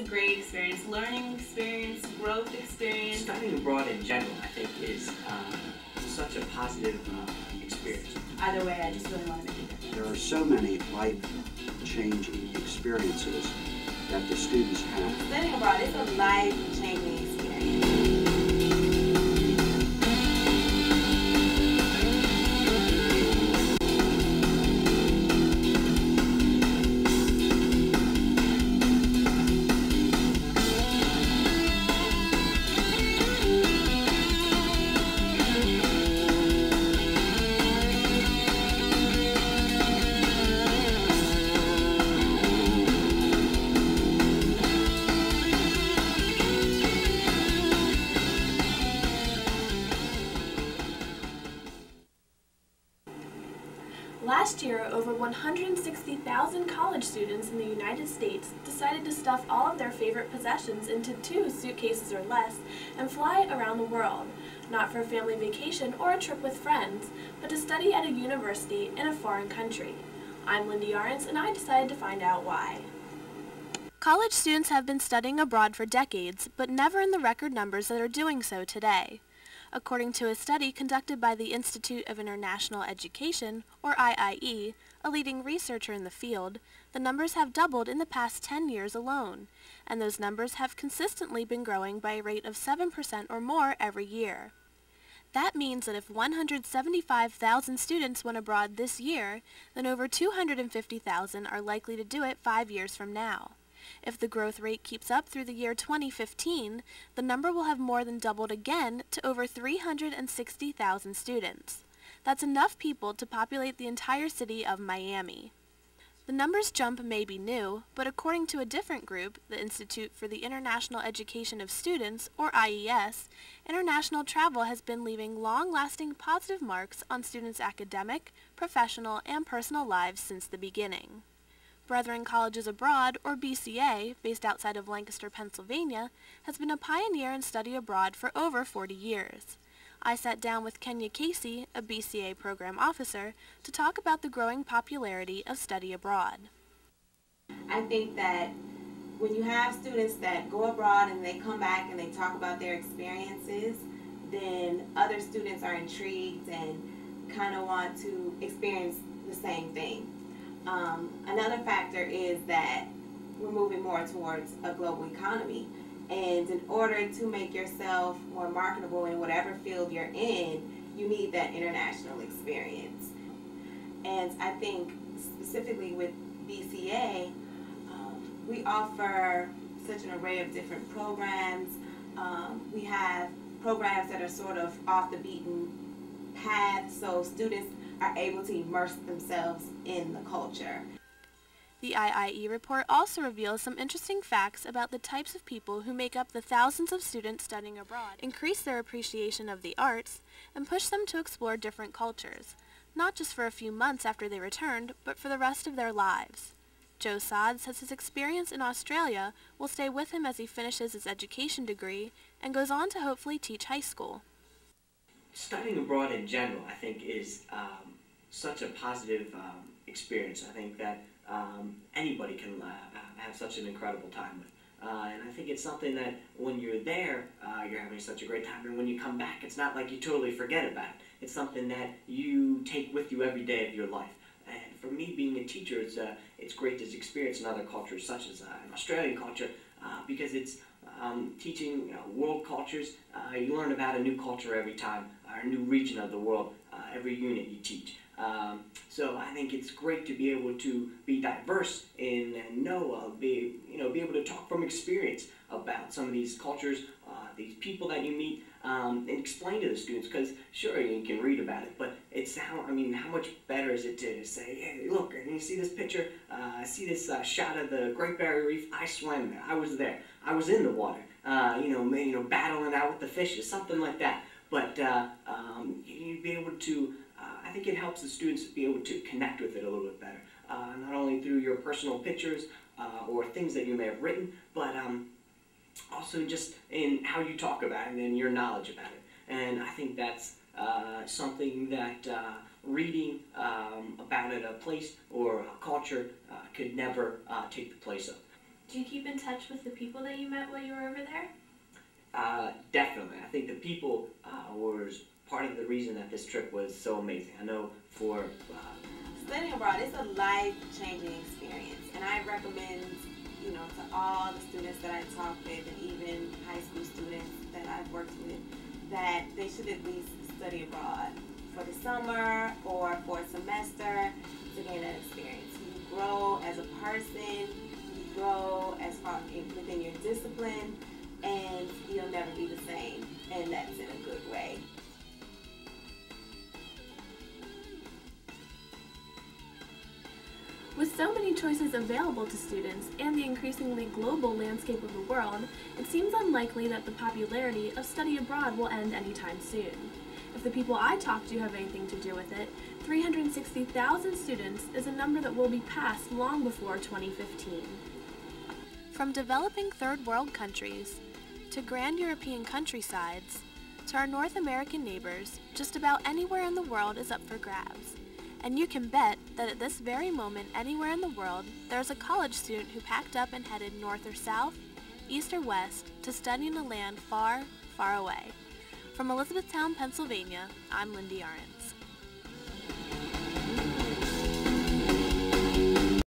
great experience, learning experience, growth experience. Studying abroad in general, I think, is such a positive experience. Either way, I just really want to make it. There are so many life-changing experiences that the students have. Studying abroad is a life-changing experience. Last year, over 160,000 college students in the United States decided to stuff all of their favorite possessions into 2 suitcases or less and fly around the world, not for a family vacation or a trip with friends, but to study at a university in a foreign country. I'm Lindy Arntz, and I decided to find out why. College students have been studying abroad for decades, but never in the record numbers that are doing so today. According to a study conducted by the Institute of International Education, or IIE, a leading researcher in the field, the numbers have doubled in the past 10 years alone, and those numbers have consistently been growing by a rate of 7% or more every year. That means that if 175,000 students went abroad this year, then over 250,000 are likely to do it 5 years from now. If the growth rate keeps up through the year 2015, the number will have more than doubled again to over 360,000 students. That's enough people to populate the entire city of Miami. The numbers jump may be new, but according to a different group, the Institute for the International Education of Students, or IES, international travel has been leaving long-lasting positive marks on students' academic, professional, and personal lives since the beginning. Brethren Colleges Abroad, or BCA, based outside of Lancaster, Pennsylvania, has been a pioneer in study abroad for over 40 years. I sat down with Kenya Casey, a BCA program officer, to talk about the growing popularity of study abroad. I think that when you have students that go abroad and they come back and they talk about their experiences, then other students are intrigued and kind of want to experience the same thing. Another factor is that we're moving more towards a global economy, and in order to make yourself more marketable in whatever field you're in, you need that international experience. And I think specifically with BCA, we offer such an array of different programs. We have programs that are sort of off the beaten path, so students are able to immerse themselves in the culture. The IIE report also reveals some interesting facts about the types of people who make up the thousands of students studying abroad, increase their appreciation of the arts, and push them to explore different cultures, not just for a few months after they returned, but for the rest of their lives. Joe Sod says his experience in Australia will stay with him as he finishes his education degree and goes on to hopefully teach high school. Studying abroad in general, I think, is such a positive experience. I think that anybody can have such an incredible time with. And I think it's something that when you're there, you're having such a great time, and when you come back, it's not like you totally forget about it. It's something that you take with you every day of your life. And for me, being a teacher, it's great to experience in other cultures, such as an Australian culture, because it's teaching world cultures. You learn about a new culture every time, or a new region of the world, every unit you teach. So I think it's great to be able to be diverse and be able to talk from experience about some of these cultures, these people that you meet, and explain to the students. Because sure, you can read about it, but how much better is it to say, hey, look, and you see this picture, see this shot of the Great Barrier Reef. I swam there. I was there. I was in the water. Battling out with the fishes, something like that. But you'd be able to. I think it helps the students be able to connect with it a little bit better, not only through your personal pictures or things that you may have written, but also just in how you talk about it and your knowledge about it. And I think that's something that reading about it, a place or a culture could never take the place of. Do you keep in touch with the people that you met while you were over there? Definitely. I think the people was part of the reason that this trip was so amazing. I know for Studying abroad is a life-changing experience, and I recommend, to all the students that I talk with, and even high school students that I've worked with, that they should at least study abroad for the summer or for a semester to gain that experience. You grow as a person, you grow as far within your discipline, and you'll never be the same, and that's in a good way. With so many choices available to students and the increasingly global landscape of the world, it seems unlikely that the popularity of study abroad will end anytime soon. If the people I talk to have anything to do with it, 360,000 students is a number that will be passed long before 2015. From developing third world countries, to grand European countrysides, to our North American neighbors, just about anywhere in the world is up for grabs. And you can bet that at this very moment anywhere in the world, there's a college student who packed up and headed north or south, east or west, to study in a land far, far away. From Elizabethtown, Pennsylvania, I'm Lindy Arens.